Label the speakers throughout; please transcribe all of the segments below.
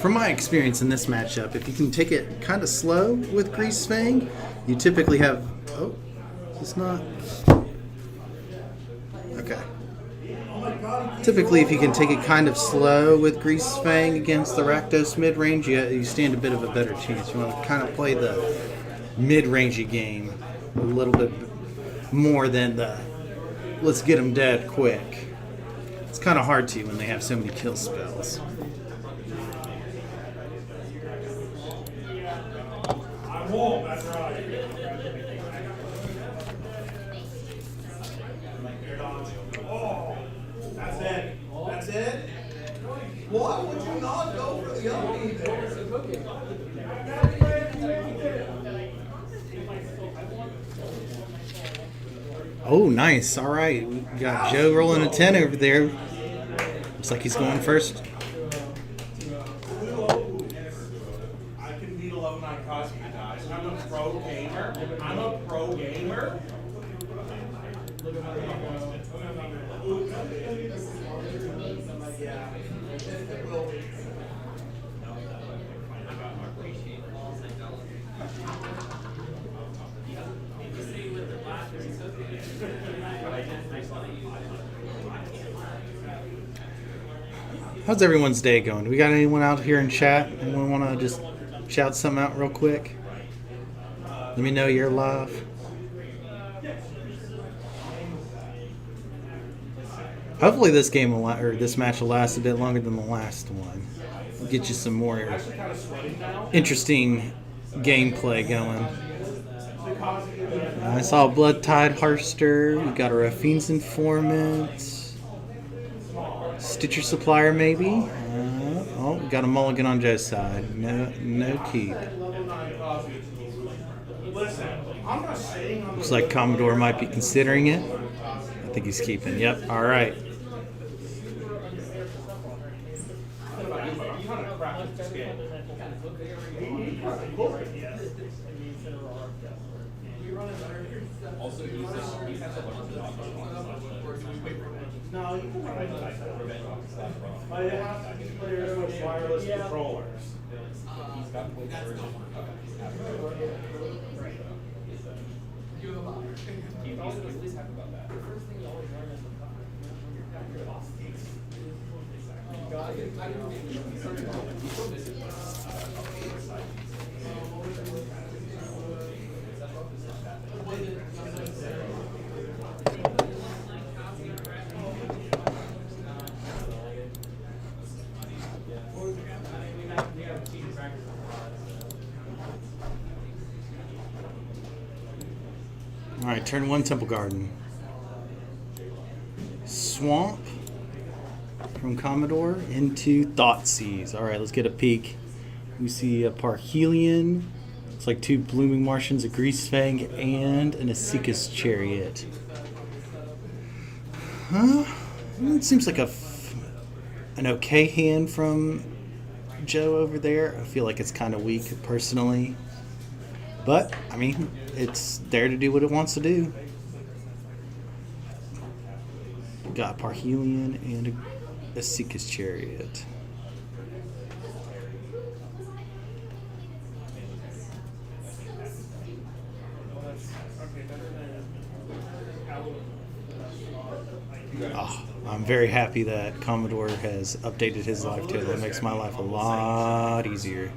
Speaker 1: from my experience in this matchup, if you can take it kind of slow with Greasefang, you typically have... Oh, it's not... Okay. Typically, if you can take it kind of slow with Greasefang against the Rakdos Midrange, you stand a bit of a better chance. You want to kind of play the mid-rangey game a little bit more than the let's get them dead quick. It's kind of hard to when they have so many kill spells.
Speaker 2: That's it. That's it. Why would you not go for the other there?
Speaker 1: Oh, nice. All right. We got Joe rolling a 10 over there. Looks like he's going first.
Speaker 2: I can beat 11 on Cosby, guys. I'm a pro gamer. I'm a pro gamer.
Speaker 1: How's everyone's day going? Do we got anyone out here in chat? Anyone want to just shout something out real quick? Let me know you're live. Hopefully this game will, or this match will last a bit longer than the last one. We'll get you some more interesting gameplay going. I saw a Blood-Tide Harster. We got a Raffine's Informant. Stitcher Supplier, maybe. Oh, we got a mulligan on Joe's side. No keep. Looks like Commodore might be considering it. I think he's keeping. Yep. All right.
Speaker 2: No, you can run it. I have to play with wireless controllers.
Speaker 1: All right, turn 1 Temple Garden. Swamp from Commodore into Thoughtseize. All right, let's get a peek. We see a Parhelion. Looks like 2 Blooming Martians, a Greasefang, and an Asika's Chariot. It seems like an okay hand from Joe over there. I feel like it's kind of weak personally. But, I mean, it's there to do what it wants to do. Got Parhelion and a Asika's Chariot. Oh, I'm very happy that Commodore has updated his life table. That makes my life a lot easier.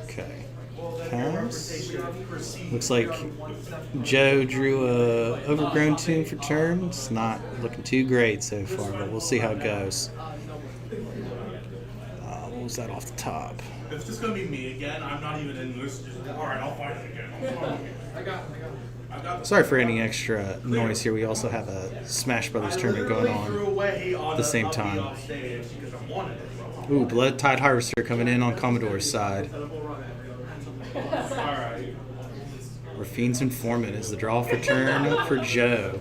Speaker 1: Okay. Pass. Looks like Joe drew a Overgrown Tomb for turn. It's not looking too great so far, but we'll see how it goes. What was that off the top?
Speaker 2: It's just gonna be me again. I'm not even in this. Alright, I'll fight it again. I got it.
Speaker 1: Sorry for any extra noise here. We also have a Smash Brothers tournament going on at the same time. Ooh, Blood-Tide Harvester coming in on Commodore's side. Raffine's Informant is the draw for turn for Joe.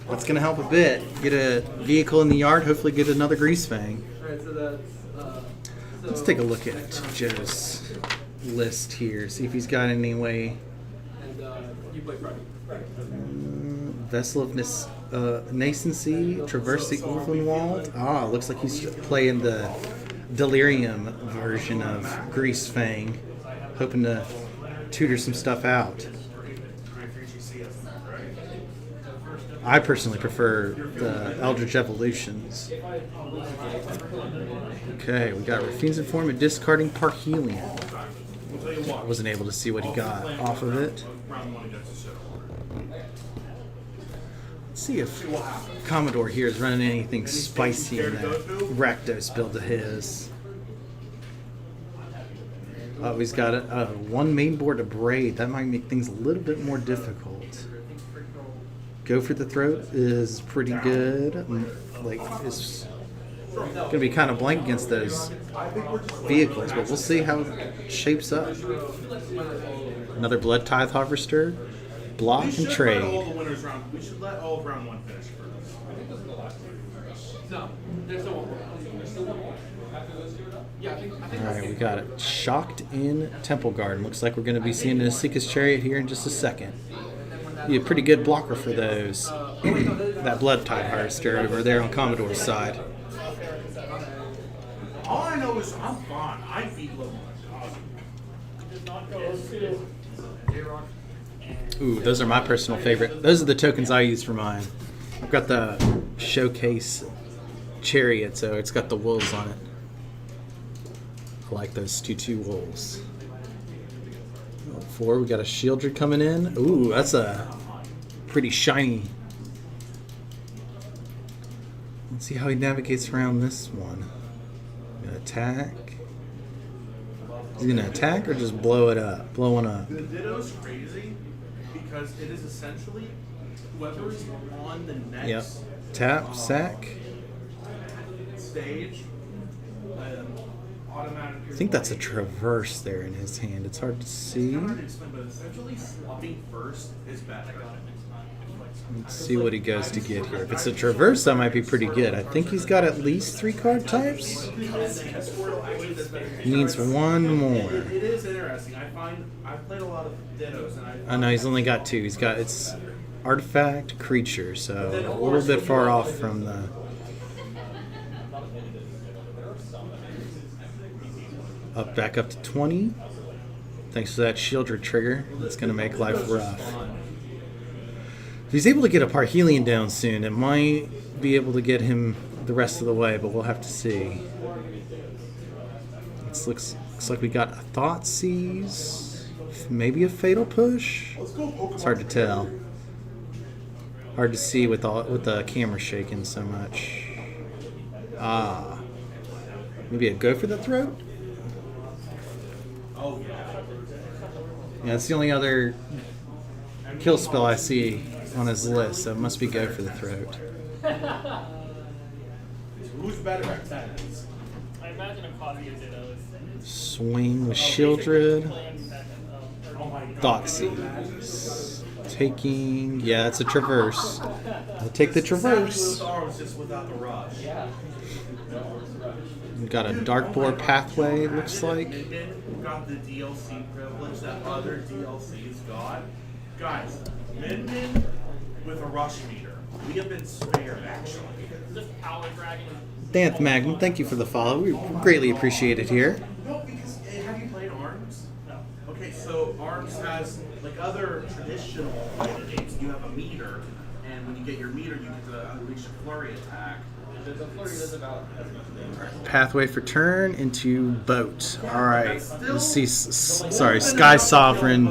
Speaker 1: That's going to help a bit. Get a vehicle in the yard, hopefully get another Greasefang. Let's take a look at Joe's list here, see if he's got any way. Vessel of Nascency, Traverse the Ulvenwald. Ah, looks like he's playing the Delirium version of Greasefang, hoping to tutor some stuff out. I personally prefer the Eldritch Evolutions. Okay, we got Rafine's Informant discarding Parhelion. I wasn't able to see what he got off of it. Let's see if Commodore here is running anything spicy in that Rakdos build of his. Oh, he's got a one main board to Braid. That might make things a little bit more difficult. Go for the Throat is pretty good. Like, it's going to be kind of blank against those vehicles, but we'll see how it shapes up. Another Blood Tithe Harvester. Block and trade.
Speaker 2: We should let all of round one finish first. No, there's no one.
Speaker 1: Alright, we got it. Shocked in Temple Garden. Looks like we're going to be seeing the Seeker's Chariot here in just a second. Be a pretty good blocker for those. That Blood Tithe Harvester over there on Commodore's side.
Speaker 2: All I know is I'm fine. I beat Logan.
Speaker 1: Ooh, those are my personal favorite. Those are the tokens I use for mine. I've got the Showcase Chariot, so it's got the wolves on it. I like those 2/2 wolves. 4, we got a Shieldred coming in. Ooh, that's a pretty shiny. Let's see how he navigates around this one. Gonna attack. Is he gonna attack or just blow it up? Blowing up.
Speaker 2: The Ditto's crazy because it is essentially whoever is on the next
Speaker 1: Yep. Tap, sack.
Speaker 2: stage.
Speaker 1: I think that's a Traverse there in his hand. It's hard to see.
Speaker 2: It's hard to explain, but essentially swapping first is better.
Speaker 1: Let's see what he goes to get here. If it's a Traverse, that might be pretty good. I think he's got at least 3 card types. He needs one more.
Speaker 2: It is interesting. I've played a lot of Dittos, and
Speaker 1: I know he's only got 2. He's got it's Artifact, Creature, so a little bit far off from the. Back up to 20. Thanks to that Shieldred trigger. That's going to make life rough. If he's able to get a Parhelion down soon, it might be able to get him the rest of the way, but we'll have to see. It looks like we got a Thoughtseize, maybe a Fatal Push. It's hard to tell. Hard to see with the camera shaking so much. Ah, maybe a Go for the Throat. Yeah, it's the only other kill spell I see on his list, so it must be Go for the Throat.
Speaker 2: who's better at that?
Speaker 3: I imagine a copy of Ditto is
Speaker 1: Swing with Shieldred. Thoughtseize. Taking. Yeah, it's a Traverse. I'll take the Traverse.
Speaker 2: Just without the rush.
Speaker 1: We've got a Darkboar Pathway, it looks like.
Speaker 2: Min got the DLC privilege that other DLCs got. Guys, Min with a rush meter. We have been spared, actually.
Speaker 3: just Power Dragon.
Speaker 1: Danth Magnum, thank you for the follow. We greatly appreciate it here.
Speaker 2: No, because have you played ARMS?
Speaker 3: No.
Speaker 2: Okay, so ARMS has, like other traditional fighting games, you have a meter, and when you get your meter, you get to unleash a flurry attack.
Speaker 3: The flurry is about as much damage.
Speaker 1: Pathway for turn into boat. All right. Let's see. Sorry, Sky Sovereign.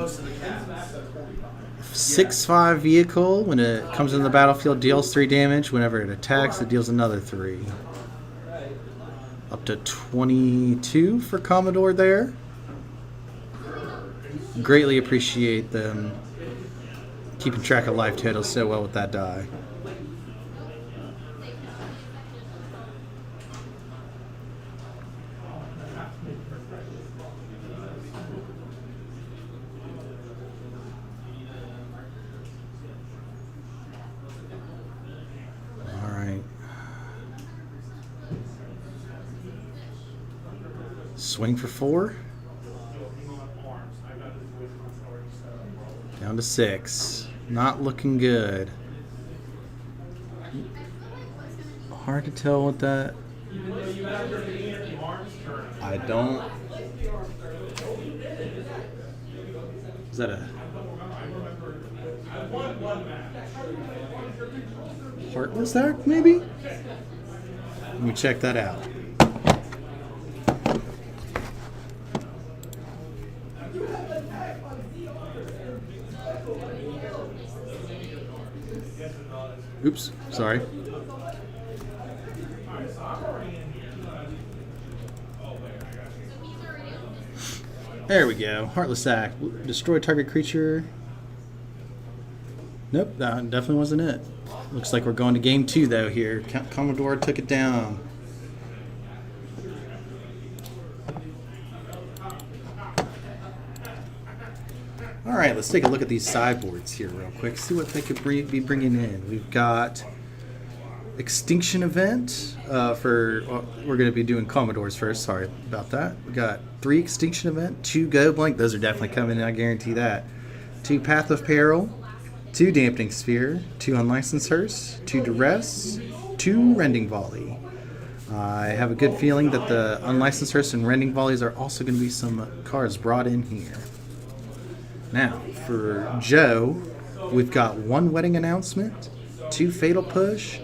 Speaker 1: 6/5 vehicle. When it comes into the battlefield, deals 3 damage. Whenever it attacks, it deals another 3. Up to 22 for Commodore there. Greatly appreciate them keeping track of life totals so well with that die. Swing for 4. Down to 6. Not looking good. Hard to tell what that. I don't. Is that a Heartless Act, maybe? Let me check that out. Oops, sorry. There we go. Heartless Act. Destroy target creature. Nope, that definitely wasn't it. Looks like we're going to game 2 though here. Commodore took it down. Alright, let's take a look at these sideboards here real quick. See what they could be bringing in. We've got Extinction Event we're going to be doing Commodores first. Sorry about that. We got 3 Extinction Event, 2 Go Blank. Those are definitely coming in, I guarantee that. 2 Path of Peril, 2 Dampening Sphere, 2 Unlicensed Hearse, 2 Duress, 2 Rending Volley. I have a good feeling that the Unlicensed Hearse and Rending Volleys are also going to be some cards brought in here. Now, for Joe, we've got 1 Wedding Announcement, 2 Fatal Push,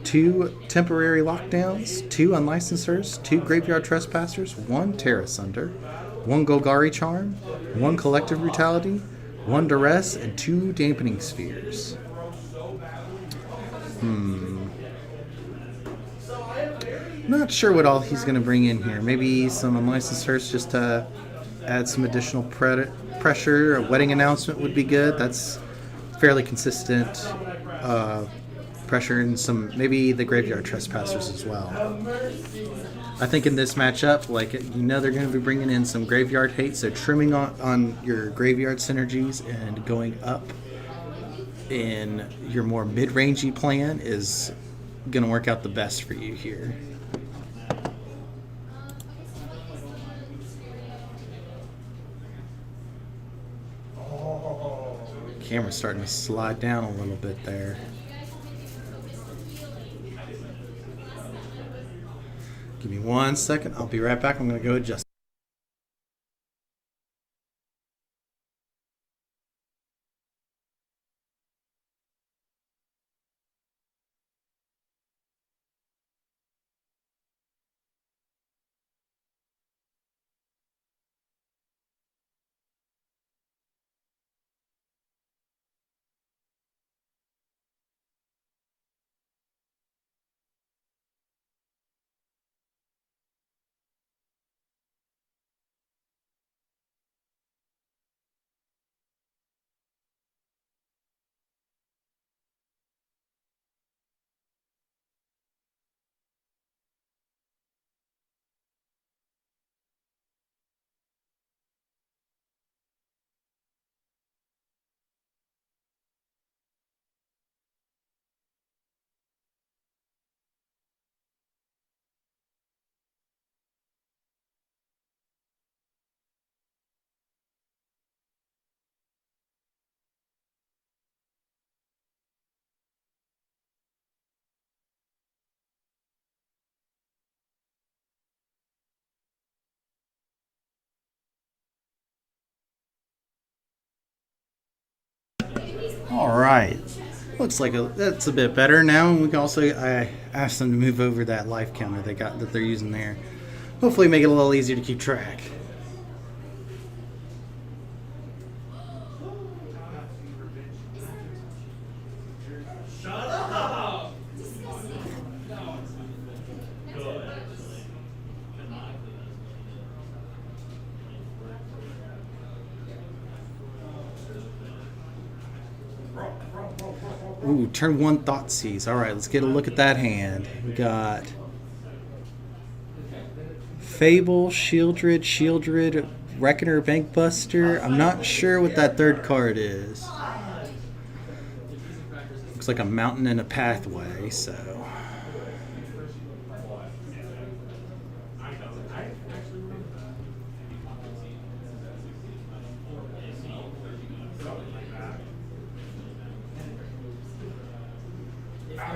Speaker 1: 2 Temporary Lockdowns, 2 Unlicensed Hearse, 2 Graveyard Trespassers, 1 Terra Sunder, 1 Golgari Charm, 1 Collective Brutality, 1 Duress, and 2 Dampening Spheres. Not sure what all he's going to bring in here. Maybe some Unlicensed Hearse just to add some additional pressure. A Wedding Announcement would be good. That's fairly consistent pressure, and some maybe the Graveyard Trespassers as well. I think in this matchup, they're going to be bringing in some Graveyard Hate, so trimming on your Graveyard synergies and going up in your more mid-rangey plan is going to work out the best for you here. Camera's starting to slide down a little bit there. Give me 1 second. I'll be right back. I'm going to go adjust. All right. Looks like that's a bit better now. And we can also, I asked them to move over that life counter that they're using there. Hopefully make it a little easier to keep track. Ooh, turn 1 Thoughtseize. All right, let's get a look at that hand. We got Fable, Shieldred, Reckoner, Bankbuster. I'm not sure what that 3rd card is. Looks like a mountain and a pathway, so.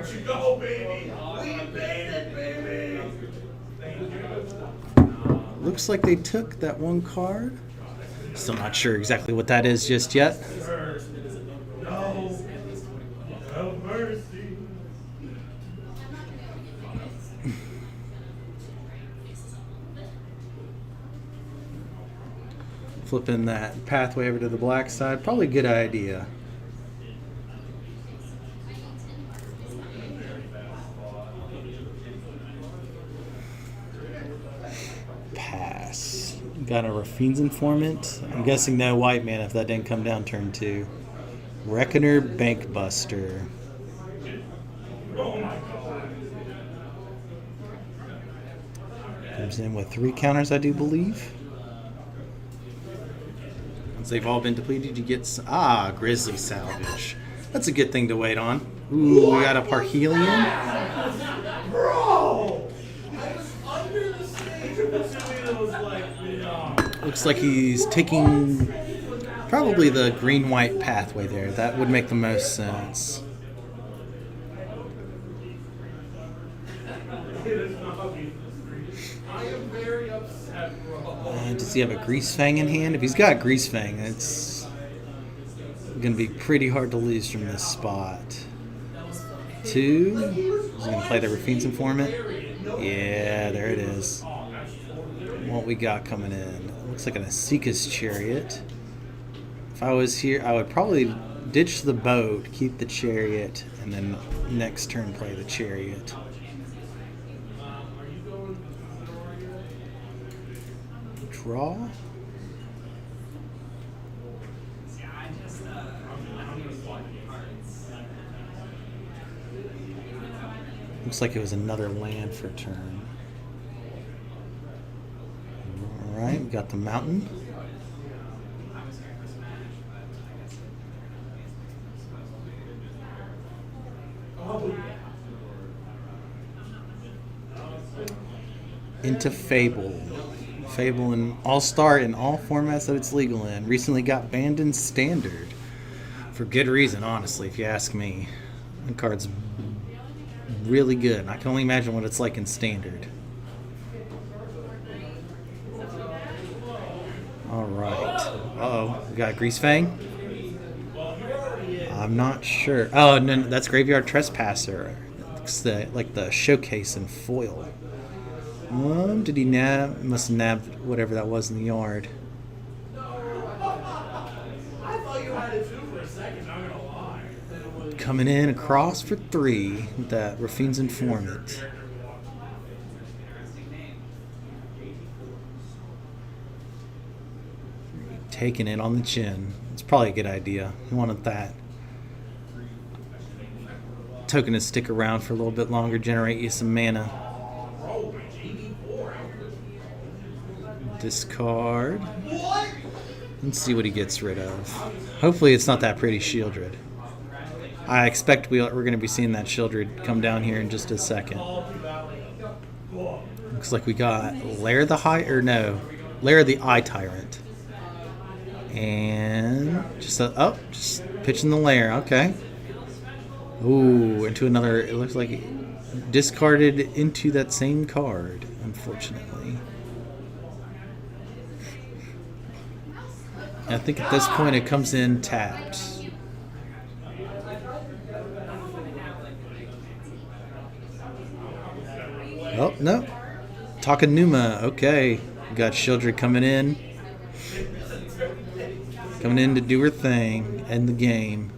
Speaker 2: Where'd you go, baby? We made it, baby. Thank you.
Speaker 1: Looks like they took that one card. Still not sure exactly what that is just yet.
Speaker 2: No. No mercy.
Speaker 1: Flipping that pathway over to the black side, probably a good idea. Pass. Got a Raffine's Informant. I'm guessing no white man if that didn't come down turn 2. Reckoner Bankbuster.
Speaker 2: Oh my god.
Speaker 1: Comes in with 3 counters, I do believe. Once they've all been depleted, you get Grizzly Salvage. That's a good thing to wait on. Ooh, we got a Parhelion.
Speaker 2: Bro! I was under the stage of the was like,
Speaker 1: Looks like he's taking probably the green-white pathway there. That would make the most sense.
Speaker 2: I am very upset, bro.
Speaker 1: Does he have a Greasefang in hand? If he's got Greasefang, it's going to be pretty hard to lose from this spot. 2. He's going to play the Raffine's Informant. Yeah, there it is. What we got coming in. Looks like an Asika's Chariot. If I was here, I would probably ditch the boat, keep the Chariot, and then next turn play the Chariot. Draw. Looks like it was another land for turn. Alright, we got the mountain. Into Fable. Fable in All-Star in all formats that it's legal in. Recently got banned in Standard. For good reason, honestly, if you ask me. The card's really good. I can only imagine what it's like in Standard. Alright. Uh-oh. We got Greasefang? I'm not sure. Oh, no, that's Graveyard Trespasser. It's like the showcase in foil. Did he nab? Must have nabbed whatever that was in the yard.
Speaker 2: I thought you had it too for a second, I'm gonna lie.
Speaker 1: Coming in across for 3 with that Raffine's Informant. Taking it on the chin. It's probably a good idea. You wanted that token to stick around for a little bit longer, generate you some mana. Discard. Let's see what he gets rid of. Hopefully it's not that pretty Shieldred. I expect we're going to be seeing that Shieldred come down here in just a second. Looks like we got Lair the Eye Tyrant. And just pitching the Lair. Okay. Ooh, into another. It looks like discarded into that same card, unfortunately. I think at this point it comes in tapped. Oh, no. Takanuma, okay. We got Shieldred coming in. Coming in to do her thing. End the game.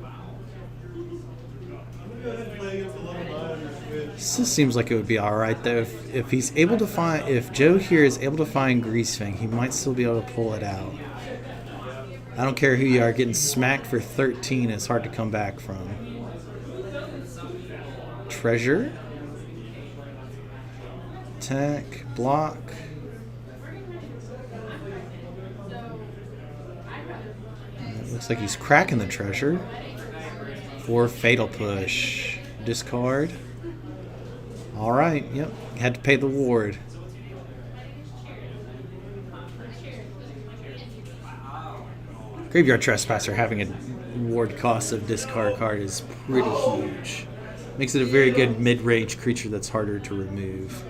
Speaker 1: This seems like it would be alright though. If he's able to find, if Joe here is able to find Greasefang, he might still be able to pull it out. I don't care who you are, getting smacked for 13 is hard to come back from. Treasure. Attack, block. It looks like he's cracking the treasure. For Fatal Push. Discard. Alright, yep. Had to pay the ward. Graveyard Trespasser having a ward cost of discard card is pretty huge. Makes it a very good mid-range creature that's harder to remove.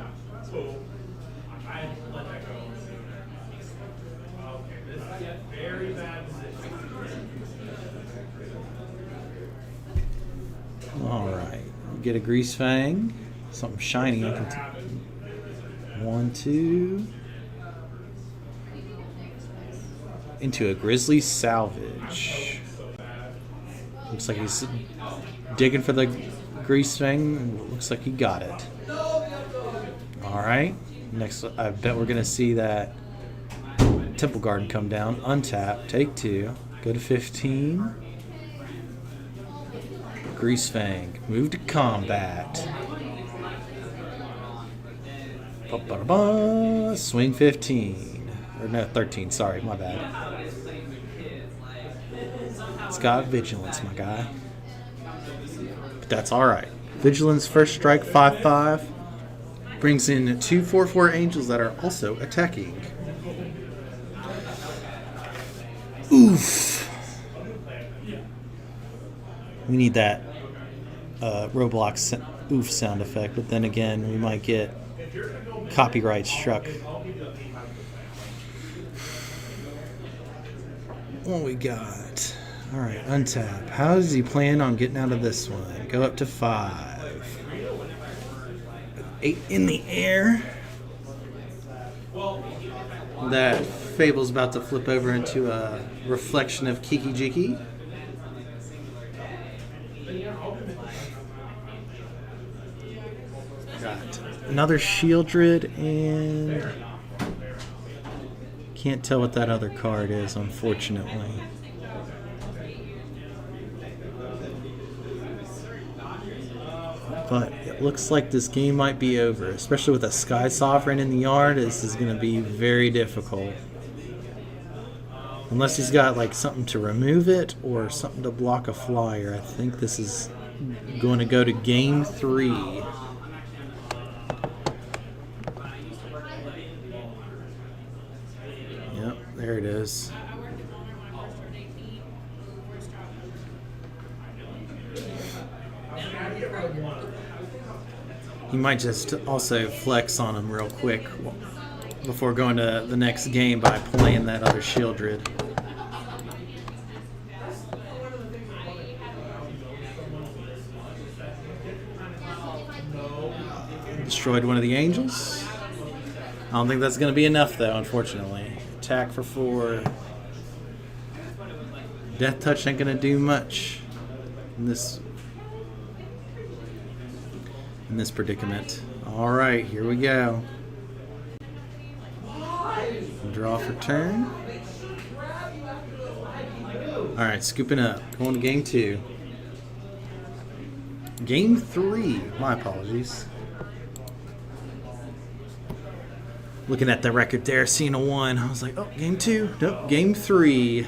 Speaker 1: Alright. Get a Greasefang. Something shiny. I can 1, 2. Into a Grizzly Salvage. Looks like he's digging for the Greasefang. Looks like he got it. Alright. Next, I bet we're going to see that Temple Garden come down. Untap. Take 2. Go to 15. Greasefang. Move to combat. Ba-ba-da-ba. Swing 15. Or no, 13. Sorry, my bad. It's got vigilance, my guy. But that's alright. Vigilance, first strike, 5/5. Brings in 2 4/4 angels that are also attacking. Oof. We need that Roblox oof sound effect, but then again, we might get copyright struck. What we got? Alright, untap. How does he plan on getting out of this one? Go up to 5. 8 in the air. That Fable's about to flip over into a reflection of Kiki Jiki. Got another Shieldred and can't tell what that other card is, unfortunately. But it looks like this game might be over, especially with a Sky Sovereign in the yard. This is going to be very difficult. Unless he's got like something to remove it or something to block a flyer. I think this is going to go to game 3. Yep, there it is. He might just also flex on him real quick before going to the next game by playing that other Shieldred. Destroyed one of the angels. I don't think that's going to be enough though, unfortunately. Attack for 4. Death Touch ain't going to do much in this predicament. Alright, here we go. Draw for turn. Alright, scooping up. Going to game 2. Game 3. My apologies. Looking at the record there, seeing a 1. I was like, oh, game 2. Nope, game 3.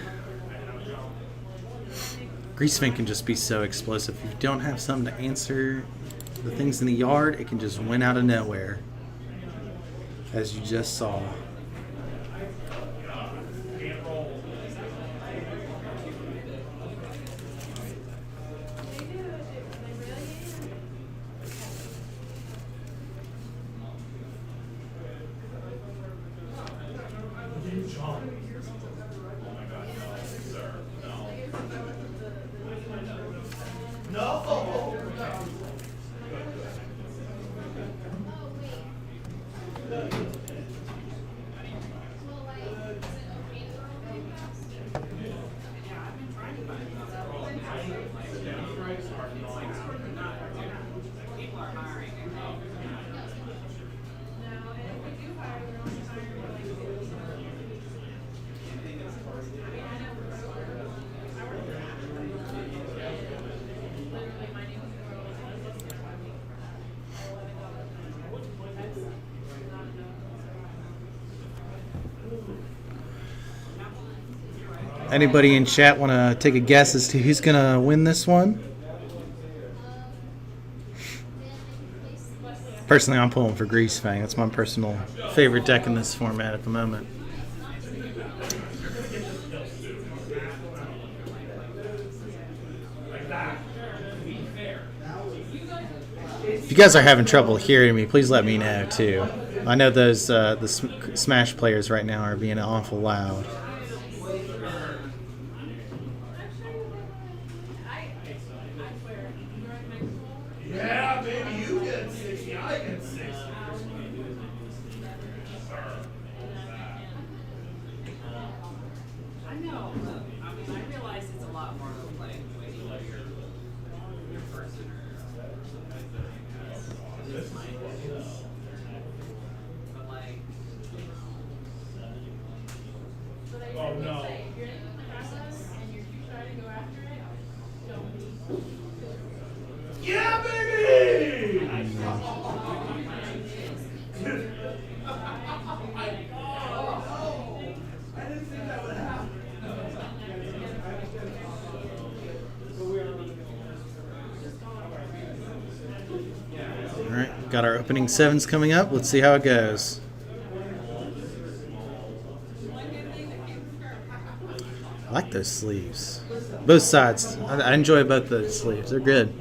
Speaker 1: Greasefang can just be so explosive. If you don't have something to answer the things in the yard, it can just win out of nowhere. As you just saw. Anybody in chat want to take a guess as to who's going to win this one? Personally, I'm pulling for Greasefang. That's my personal favorite deck in this format at the moment. If you guys are having trouble hearing me, please let me know too. I know those the Smash players right now are being awful loud.
Speaker 2: Yeah, baby, you get 60, I get 60.
Speaker 4: I know. I mean, I realize it's a lot more of like waiting while your person or this might but like
Speaker 2: Oh no. Yeah, baby! I didn't think that would happen.
Speaker 1: All right, got our opening sevens coming up. Let's see how it goes. I like those sleeves. Both sides. I enjoy both the sleeves. They're good.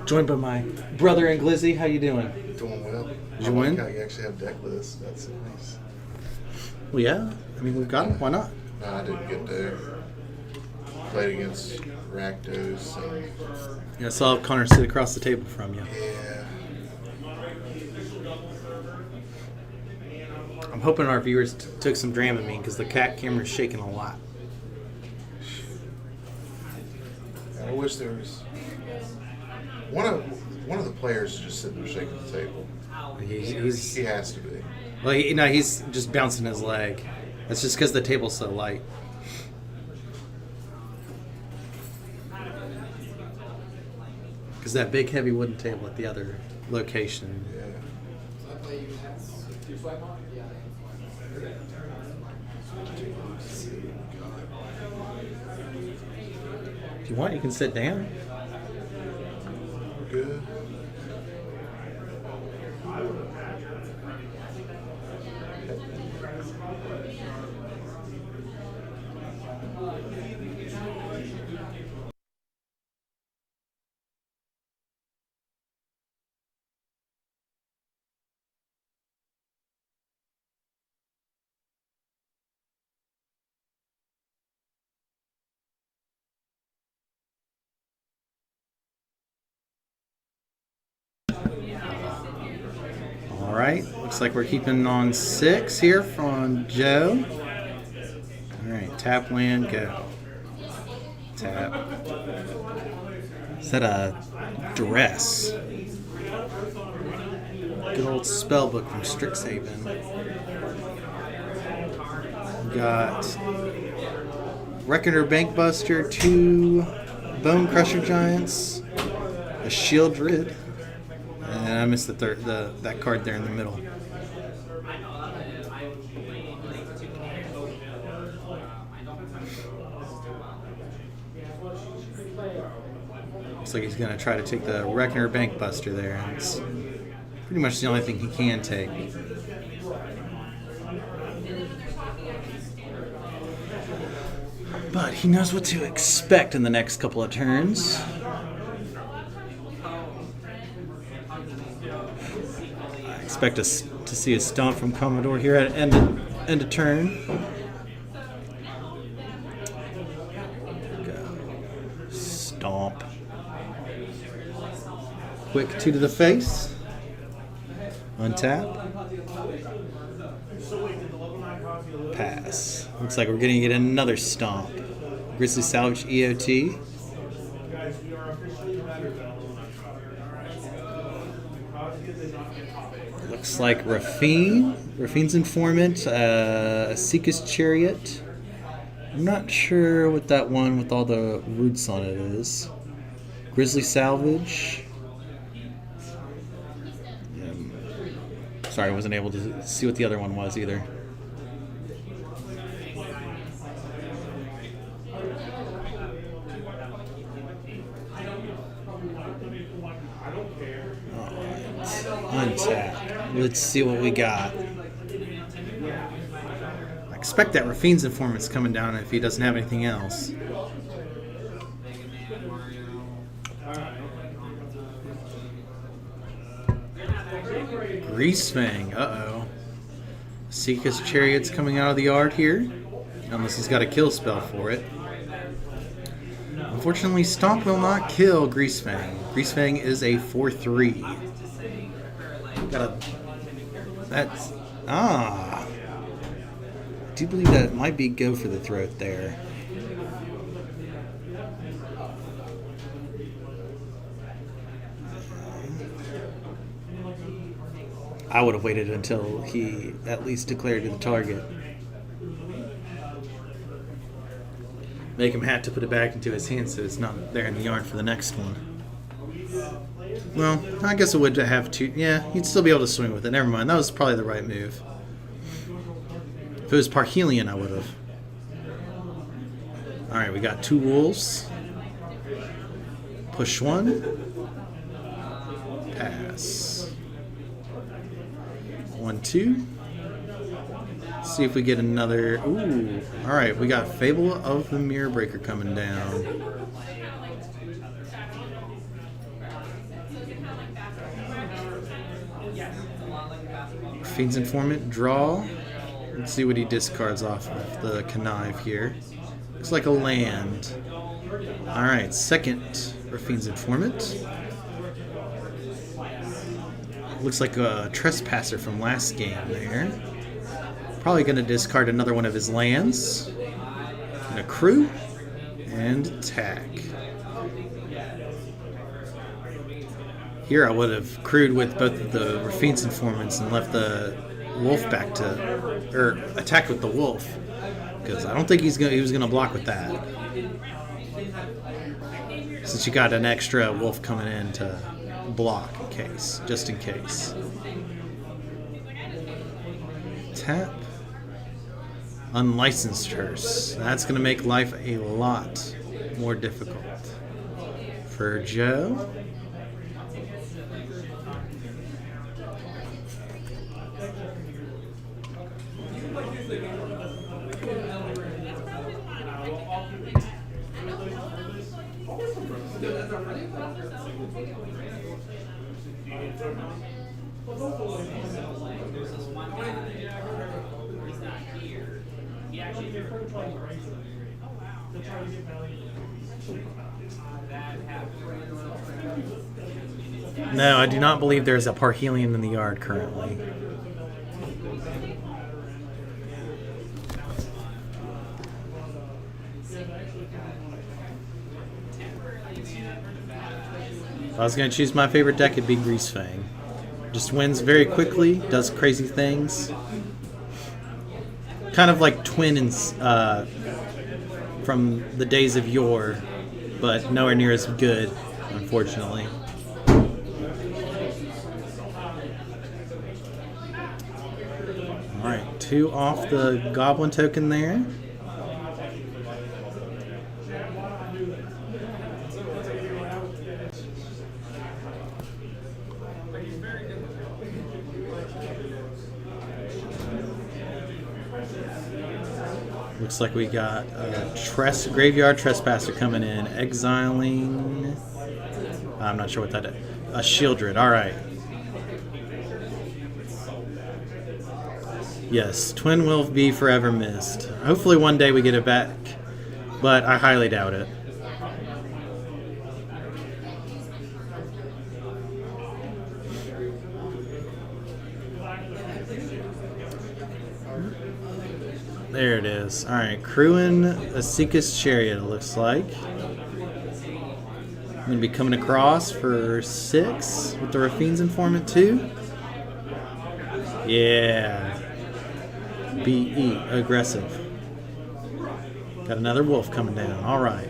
Speaker 1: Joined by my brother and Glizzy. How you doing?
Speaker 5: Doing well.
Speaker 1: Did you win?
Speaker 5: How you actually have deck lists. That's nice.
Speaker 1: Well, yeah. I mean, we've got them. Why not?
Speaker 5: No, I didn't get there. Played against Rakdos and
Speaker 1: Yeah, I saw Connor sit across the table from you.
Speaker 5: yeah.
Speaker 1: I'm hoping our viewers took some Dramamine because the cat camera's shaking a lot.
Speaker 5: I wish there was one of the players is just sitting there shaking the table.
Speaker 1: He's
Speaker 5: He has to be.
Speaker 1: well, he's just bouncing his leg. That's just because the table's so light. Because that big heavy wooden table at the other location.
Speaker 5: Yeah.
Speaker 1: If you want, you can sit down.
Speaker 5: We're good.
Speaker 1: All right, looks like we're keeping on 6 here from Joe. All right, tap land, go. Tap. Is that a dress? Good old spell book from Strixhaven. We got Reckoner Bankbuster, 2 Bone Crusher Giants, a Shield Rid. And I missed the third, that card there in the middle. Looks like he's going to try to take the Reckoner Bankbuster there. And it's pretty much the only thing he can take. But he knows what to expect in the next couple of turns. Expect us to see a stomp from Commodore here at end of turn. Go. Stomp. Quick 2 to the face. Untap. Pass. Looks like we're going to get another stomp. Grizzly Salvage EOT.
Speaker 2: Guys, we are officially better than
Speaker 1: Looks like Rafine's Informant, Asika's Chariot. I'm not sure what that one with all the roots on it is. Grizzly Salvage. Sorry, I wasn't able to see what the other one was either. Alright, untap. Let's see what we got. I expect that Rafine's Informant's coming down if he doesn't have anything else.
Speaker 4: Mega Man, Mario.
Speaker 1: Greasefang, uh-oh. Seeka's Chariot's coming out of the yard here. Unless he's got a kill spell for it. Unfortunately, Stomp will not kill Greasefang. Greasefang is a 4-3. Got a... That's... Ah! I do believe that it might be go for the throat there. I would have waited until he at least declared to the target. Make him have to put it back into his hand so it's not there in the yard for the next one. Well, I guess it would have to... Yeah, he'd still be able to swing with it. Never mind, that was probably the right move. If it was Parhelion, I would have. Alright, we got 2 wolves. Push 1. Pass. 1, 2. See if we get another... Ooh. Alright, we got Fable of the Mirror Breaker coming down. Fiend's Informant, draw. Let's see what he discards off of the connive here. Looks like a land. Alright, second Fiend's Informant. Looks like a Trespasser from last game there. Probably going to discard another one of his lands. And accrue. And attack. Here I would have crewed with both of the Rafine's Informants and left the wolf back to... Or attacked with the wolf. Because I don't think he was going to block with that. Since you got an extra wolf coming in to block in case. Just in case. Tap. Unlicensed Hearse. That's going to make life a lot more difficult. For Joe. No, I do not believe there's a Parhelion in the yard currently. If I was going to choose my favorite deck, it'd be Greasefang. Just wins very quickly, does crazy things. Kind of like Twin and, from the days of yore, but nowhere near as good, unfortunately. Alright, 2 off the Goblin token there. Looks like we got a Graveyard Trespasser coming in, exiling... I'm not sure what that is. A Shieldred, alright. Yes, Twin will be forever missed. Hopefully one day we get it back, but I highly doubt it. There it is. Alright, crewing a Seeka's Chariot, it looks like. I'm going to be coming across for 6 with the Rafine's Informant too. Yeah. BE, aggressive. Got another wolf coming down. Alright.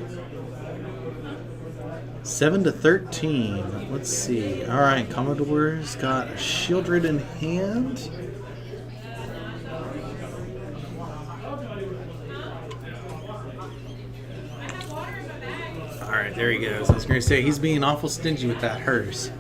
Speaker 1: 7-13. Let's see. Alright, Commodore's got a Shieldred in hand. Alright, there he goes. I was going to say, he's being awful stingy with that hearse.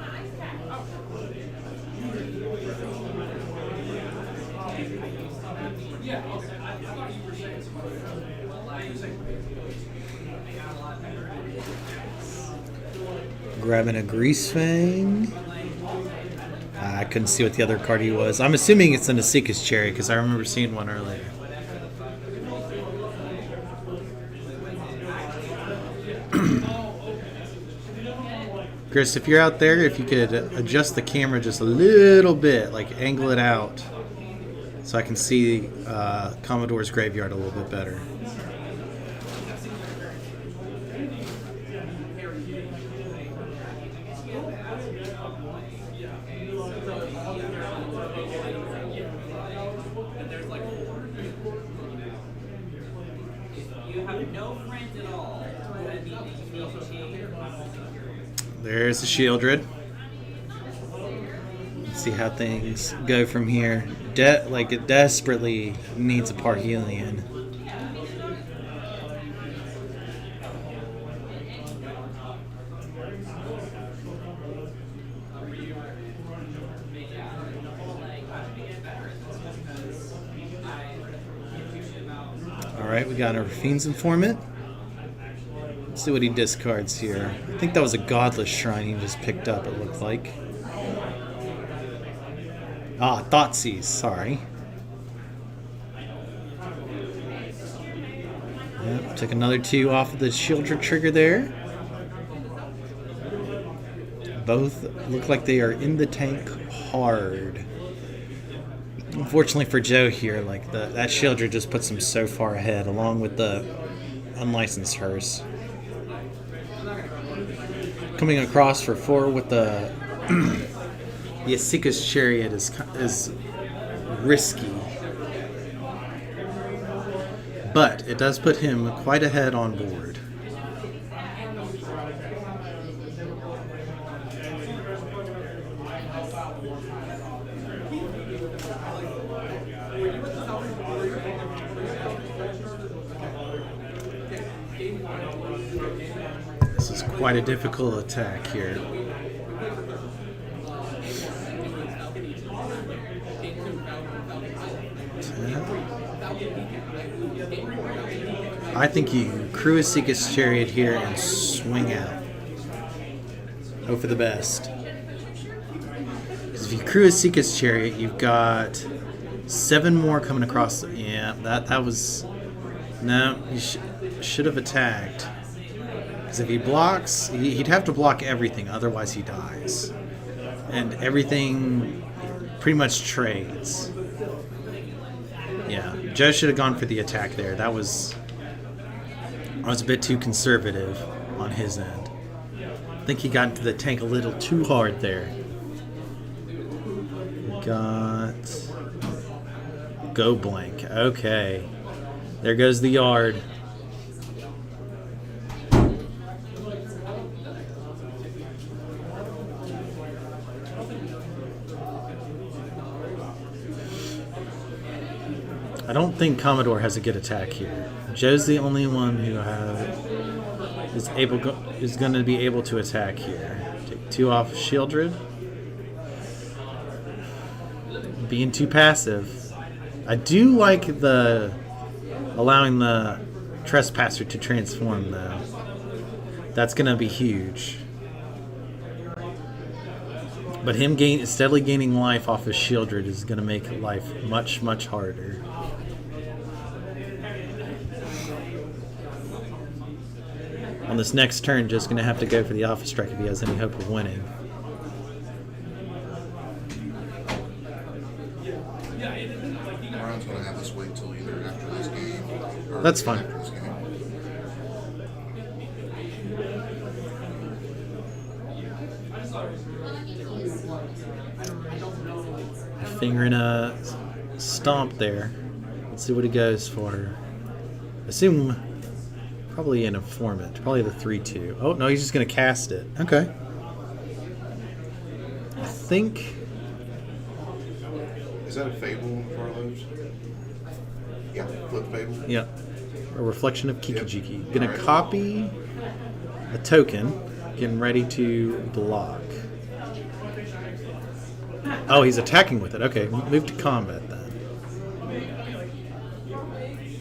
Speaker 1: Grabbing a Greasefang. I couldn't see what the other card he was. I'm assuming it's an Asika's Cherry because I remember seeing one earlier. Chris, if you're out there, if you could adjust the camera just a little bit, like angle it out, so I can see Commodore's graveyard a little bit better.
Speaker 4: You have no friends at all. That means you need to change your
Speaker 1: There's the Shieldred. Let's see how things go from here. It desperately needs a Parhelion. Alright, we got our Fiend's Informant. Let's see what he discards here. I think that was a Godless Shrine he just picked up, it looked like. Ah, Thoughtseize, sorry. Yep, took another 2 off of the Shieldred trigger there. Both look like they are in the tank hard. Unfortunately for Joe here, like that Shieldred just puts him so far ahead, along with the Unlicensed Hearse. Coming across for 4 with the Asika's Chariot is risky, but it does put him quite ahead on board. This is quite a difficult attack here. I think you crew Asika's Chariot here and swing out. Hope for the best. Because if you crew Asika's Chariot, you've got 7 more coming across. Yeah, that was... No, you should have attacked. Because if he blocks, he'd have to block everything, otherwise he dies. And everything pretty much trades. Yeah, Joe should have gone for the attack there. I was a bit too conservative on his end. I think he got into the tank a little too hard there. Got... Go blank. Okay. There goes the yard. I don't think Commodore has a good attack here. Joe's the only one who is going to be able to attack here. Take 2 off Shieldred. Being too passive. I do like allowing the Trespasser to transform though. That's going to be huge. But him steadily gaining life off of Shieldred is going to make life much, much harder. On this next turn, Joe's going to have to go for the Alpha Strike if he has any hope of winning.
Speaker 5: Ron's going to have us wait till either after this game or
Speaker 1: That's fine.
Speaker 5: after this game.
Speaker 1: Fingering a Stomp there. Let's see what he goes for. Assume probably an Informant. Probably the 3-2. Oh, no, he's just going to cast it. Okay. I think...
Speaker 5: Is that a Fable for those? Yeah, flip Fable.
Speaker 1: Yeah. A Reflection of Kikijiki.
Speaker 5: Yep.
Speaker 1: Gonna
Speaker 5: Alright.
Speaker 1: copy a token. Getting ready to block. Oh, he's attacking with it. Okay, move to combat then.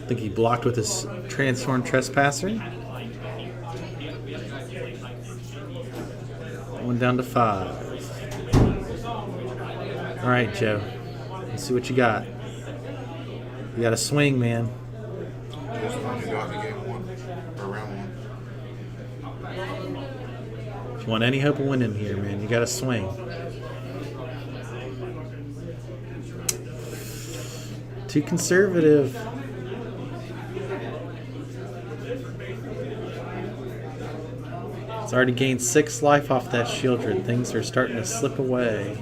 Speaker 1: I think he blocked with his transformed trespasser. One down to 5. All right, Joe. Let's see what you got. You got a swing, man.
Speaker 5: Just the one who got me game 1 or round 1.
Speaker 1: If you want any hope of winning here, man, you got to swing. Too conservative. It's already gained 6 life off that Shieldred. Things are starting to slip away.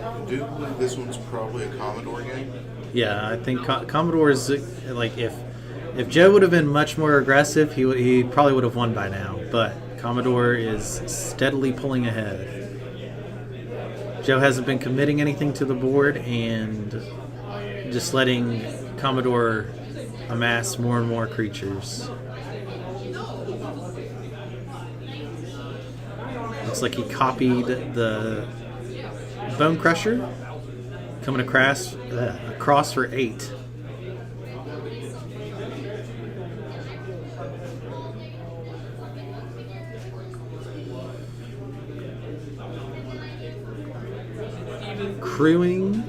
Speaker 5: I do believe this one's probably a Commodore game.
Speaker 1: Yeah, I think Commodore is like if Joe would have been much more aggressive, he probably would have won by now. But Commodore is steadily pulling ahead. Joe hasn't been committing anything to the board and just letting Commodore amass more and more creatures. Looks like he copied the Bone Crusher, coming across for 8. Crewing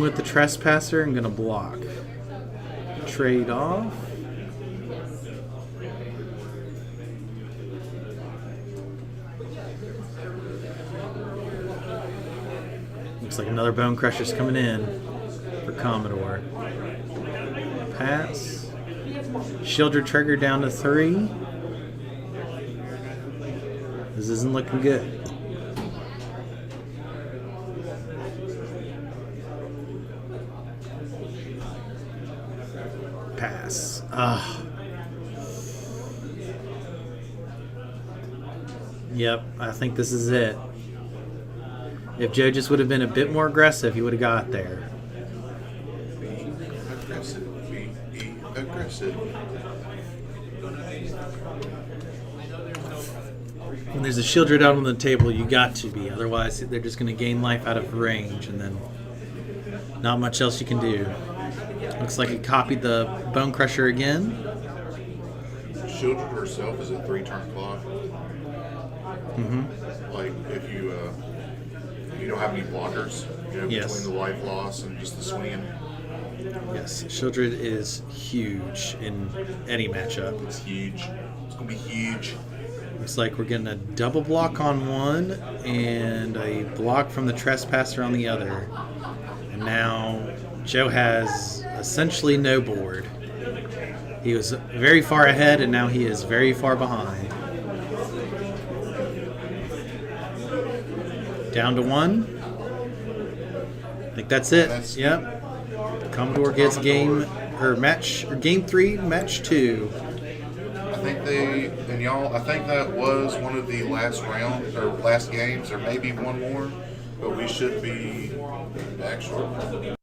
Speaker 1: with the Trespasser and gonna block. Trade off. Looks like another Bone Crusher's coming in for Commodore. Pass. Shieldred trigger down to 3. This isn't looking good. Pass. Yep, I think this is it. If Joe just would have been a bit more aggressive, he would have got there.
Speaker 5: Be aggressive. Be aggressive.
Speaker 1: When there's a Shieldred out on the table, you got to be. Otherwise, they're just going to gain life out of range, and then not much else you can do. Looks like he copied the Bone Crusher again.
Speaker 5: Shieldred herself is a 3-turn clock.
Speaker 1: Mm-hmm.
Speaker 5: Like if you don't have any blockers,
Speaker 1: Yes.
Speaker 5: between the life loss and just the swinging.
Speaker 1: Yes, Shieldred is huge in any matchup.
Speaker 5: It's huge. It's gonna be huge.
Speaker 1: Looks like we're getting a double block on one and a block from the Trespasser on the other. And now Joe has essentially no board. He was very far ahead and now he is very far behind. Down to 1. I think that's it. Yep. Commodore gets game 3, match 2.
Speaker 5: I think that was one of the last rounds or last games, or maybe one more, but we should be back shortly.